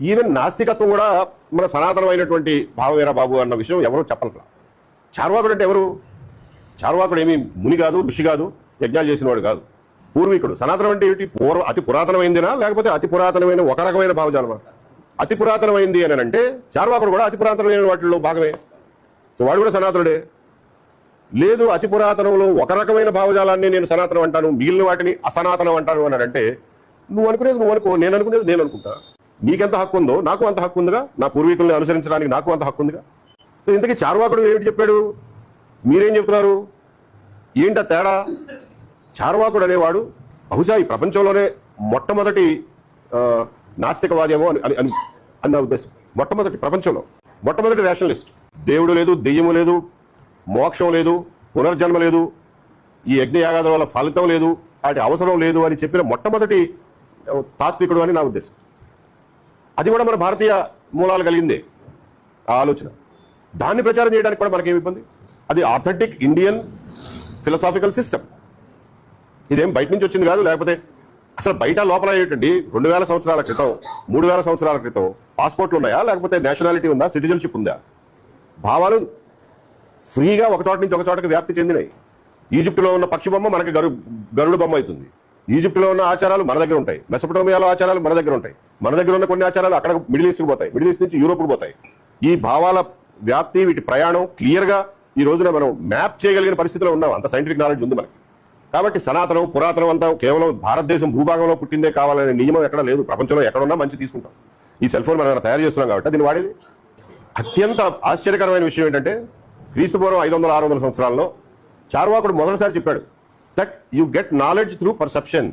Even నాస్తికత్వం కూడా మన సనాతనమైనటువంటి భావమేరా బాబు అన్న విషయం ఎవరు చెప్పాల. చార్వాకుడు అంటే ఎవరు? చార్వాకుడు ఏమి ముని కాదు, ఋషి కాదు, యజ్ఞాలు చేసినవాడు కాదు, పూర్వీకుడు. సనాతనం అంటే ఏమిటి? అతి పురాతనమైందినా లేకపోతే అతి పురాతనమైన ఒక రకమైన భావజాలమా? అతి పురాతనమైంది అని అంటే చార్వాకుడు కూడా అతి పురాతనమైన వాటిల్లో భాగమే. సో వాడు కూడా సనాతనుడే. లేదు, అతి పురాతనంలో ఒక రకమైన భావజాలాన్ని నేను సనాతనం అంటాను, మిగిలిన వాటిని అసనాతనం అంటాను అని అంటే నువ్వు అనుకునేది నువ్వు అనుకో, నేను అనుకునేది నేను అనుకుంటా. నీకెంత హక్కు ఉందో నాకు అంత హక్కు ఉందిగా, నా పూర్వీకుల్ని అనుసరించడానికి నాకు అంత హక్కు ఉందిగా. సో ఇంతకీ చార్వాకుడు ఏమిటి చెప్పాడు? మీరేం చెప్తున్నారు? ఏంట తేడా? చార్వాకుడు అనేవాడు బహుశా ఈ ప్రపంచంలోనే మొట్టమొదటి నాస్తికవాదేమో అని అన్న ఉద్దేశం. ప్రపంచంలో మొట్టమొదటి రేషనలిస్ట్. దేవుడు లేదు, దెయ్యము లేదు, మోక్షం లేదు, పునర్జన్మ లేదు, ఈ యజ్ఞయాగాదుల వల్ల ఫలితం లేదు, వాటి అవసరం లేదు అని చెప్పిన మొట్టమొదటి తాత్వికుడు అని నా ఉద్దేశం. అది కూడా మన భారతీయ మూలాలు కలిగిందే ఆ ఆలోచన. దాన్ని ప్రచారం చేయడానికి కూడా మనకేమి ఇబ్బంది? అది ఆథెంటిక్ ఇండియన్ ఫిలసాఫికల్ సిస్టమ్. ఇదేం బయట నుంచి వచ్చింది కాదు. లేకపోతే అసలు బయట లోపల ఏంటండి, 2000 సంవత్సరాల క్రితం 3000 సంవత్సరాల క్రితం పాస్పోర్ట్లు ఉన్నాయా, లేకపోతే నేషనాలిటీ ఉందా, సిటిజన్షిప్ ఉందా? భావాలు ఫ్రీగా ఒక చోట నుంచి ఒక చోటకి వ్యాప్తి చెందినాయి. ఈజిప్టులో ఉన్న పక్షి బొమ్మ మనకి గరుడు బొమ్మ అవుతుంది. ఈజిప్టులో ఉన్న ఆచారాలు మన దగ్గర ఉంటాయి, మెసొపటోమియాలో ఆచారాలు మన దగ్గర ఉంటాయి, మన దగ్గర ఉన్న కొన్ని ఆచారాలు అక్కడ మిడిల్ ఈస్ట్కి పోతాయి, మిడిల్ ఈస్ట్ నుంచి యూరోప్కి పోతాయి. ఈ భావాల వ్యాప్తి, వీటి ప్రయాణం క్లియర్గా ఈ రోజున మనం మ్యాప్ చేయగలిగిన పరిస్థితిలో ఉన్నాం. అంత సైంటిఫిక్ నాలెడ్జ్ ఉంది మనకి. కాబట్టి సనాతనం, పురాతనం అంతా కేవలం భారతదేశం భూభాగంలో పుట్టిందే కావాలనే నియమం ఎక్కడ లేదు. ప్రపంచంలో ఎక్కడున్నా మంచి తీసుకుంటాం. ఈ సెల్ ఫోన్ మనం తయారు చేస్తున్నాం కాబట్టి దీన్ని వాడేది. అత్యంత ఆశ్చర్యకరమైన విషయం ఏంటంటే క్రీస్తుపూర్వం 500-600 సంవత్సరాల్లో చార్వాకుడు మొదటిసారి చెప్పాడు that you get knowledge through perception.